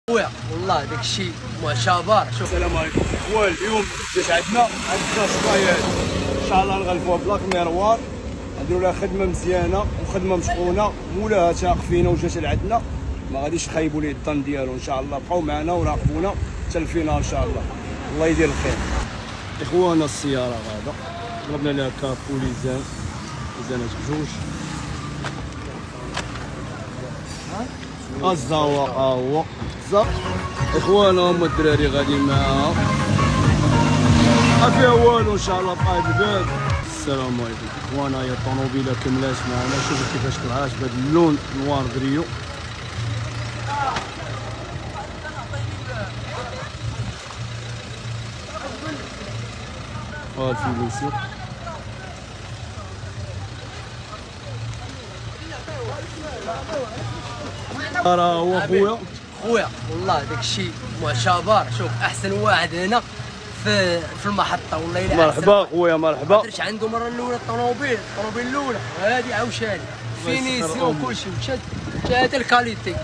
خويا والله داك الشيء معتبر. شوف السلام عليكم خويا، اليوم جات عندنا شطايات ان شاء الله نغلفوها بلاك ميروار، نديروا لها خدمه مزيانه وخدمه مشقونه، مولاها تاق فينا وجات لعندنا، ما غاديش نخيبوا ليه الظن ديالو ان شاء الله. بقاو معنا وراقبونا حتى الفينال ان شاء الله، الله يدير الخير. اخوانا السياره غادا ضربنا لها كابو ليزانات بجوج، الزواق هو اخوانا هما الدراري غادي معاها، ما فيها والو ان شاء الله. بقى الباب. السلام عليكم اخوانا، هي الطوموبيله كملات معنا، شوفوا كيفاش طلعات بهذا اللون نوار بريو. الفيلوسي راه هو خويا والله داك الشيء معتبر. شوف احسن واحد هنا في المحطه والله الا مرحبا خويا مرحبا. درت عنده المره الاولى الطوموبيل الاولى، وهذه عاوشاني فينيسيون كلشي، مشات الكاليتي.